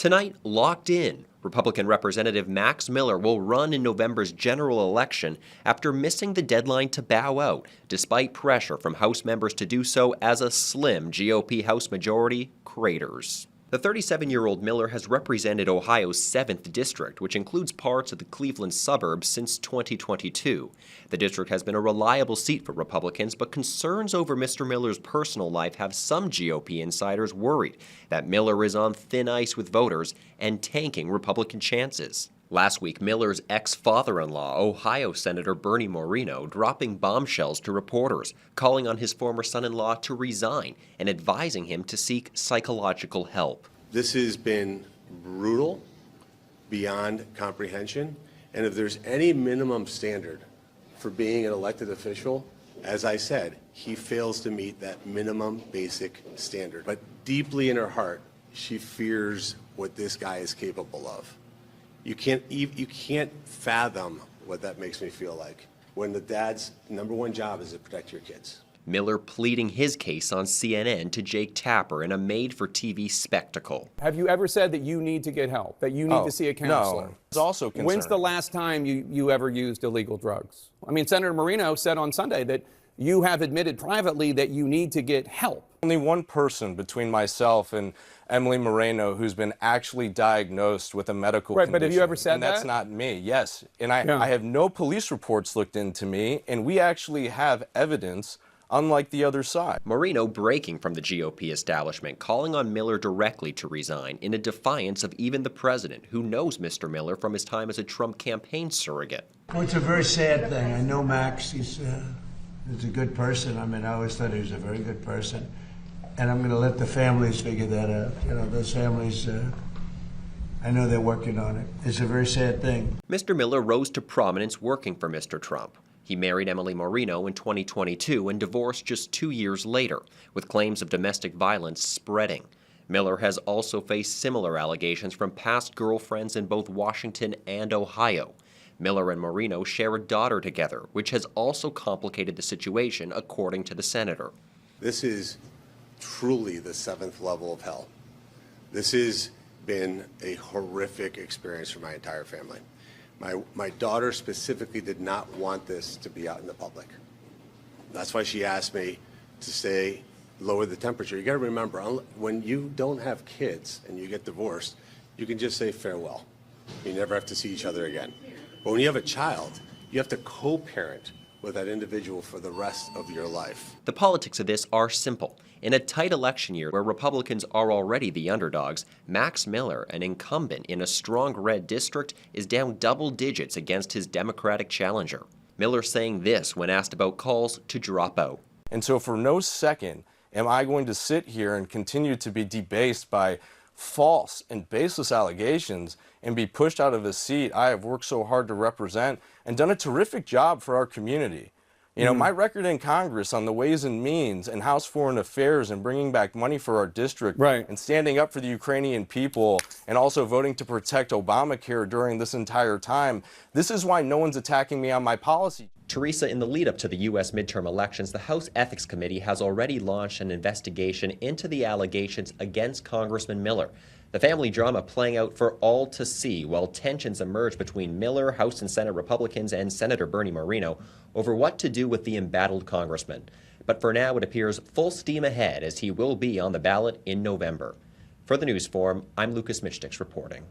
Tonight, locked in, Republican Representative Max Miller will run in November's general election after missing the deadline to bow out, despite pressure from House members to do so as a slim GOP House majority craters. The 37-year-old Miller has represented Ohio's 7th district, which includes parts of the Cleveland suburbs, since 2022. The district has been a reliable seat for Republicans, but concerns over Mr. Miller's personal life have some GOP insiders worried that Miller is on thin ice with voters and tanking Republican chances. Last week, Miller's ex-father-in-law, Ohio Senator Bernie Moreno, dropping bombshells to reporters, calling on his former son-in-law to resign and advising him to seek psychological help. This has been brutal, beyond comprehension, and if there's any minimum standard for being an elected official, as I said, he fails to meet that minimum basic standard. But deeply in her heart, she fears what this guy is capable of. You can't fathom what that makes me feel like when the dad's #1 job is to protect your kids. Miller pleading his case on CNN to Jake Tapper in a made-for-TV spectacle. Have you ever said that you need to get help, that you need to see a counselor? No, it's also concerning. When's the last time you ever used illegal drugs? I mean, Senator Moreno said on Sunday that you have admitted privately that you need to get help. Only one person between myself and Emily Moreno who's been actually diagnosed with a medical condition. Right, but have you ever said that? And that's not me, yes. And I have no police reports looked into me, and we actually have evidence, unlike the other side. Moreno breaking from the GOP establishment, calling on Miller directly to resign in a defiance of even the president, who knows Mr. Miller from his time as a Trump campaign surrogate. Well, it's a very sad thing. I know Max, he's a good person. I mean, I always thought he was a very good person. And I'm going to let the families figure that out. You know, those families, I know they're working on it. It's a very sad thing. Mr. Miller rose to prominence working for Mr. Trump. He married Emily Moreno in 2022 and divorced just 2 years later, with claims of domestic violence spreading. Miller has also faced similar allegations from past girlfriends in both Washington and Ohio. Miller and Moreno share a daughter together, which has also complicated the situation, according to the senator. This is truly the 7th level of hell. This has been a horrific experience for my entire family. My daughter specifically did not want this to be out in the public. That's why she asked me to lower the temperature. You got to remember, when you don't have kids and you get divorced, you can just say farewell. You never have to see each other again. But when you have a child, you have to co-parent with that individual for the rest of your life. The politics of this are simple. In a tight election year where Republicans are already the underdogs, Max Miller, an incumbent in a strong red district, is down double digits against his Democratic challenger. Miller saying this when asked about calls to drop out. And so for no second am I going to sit here and continue to be debased by false and baseless allegations and be pushed out of a seat I have worked so hard to represent and done a terrific job for our community. You know, my record in Congress on the Ways and Means and House Foreign Affairs and bringing back money for our district and standing up for the Ukrainian people and also voting to protect Obamacare during this entire time. This is why no one's attacking me on my policy. Teresa, in the lead up to the U.S. midterm elections, the House Ethics Committee has already launched an investigation into the allegations against Congressman Miller. The family drama playing out for all to see while tensions emerge between Miller, House and Senate Republicans, and Senator Bernie Moreno over what to do with the embattled congressman. But for now, it appears full steam ahead as he will be on the ballot in November. For the News Forum, I'm Michtics reporting.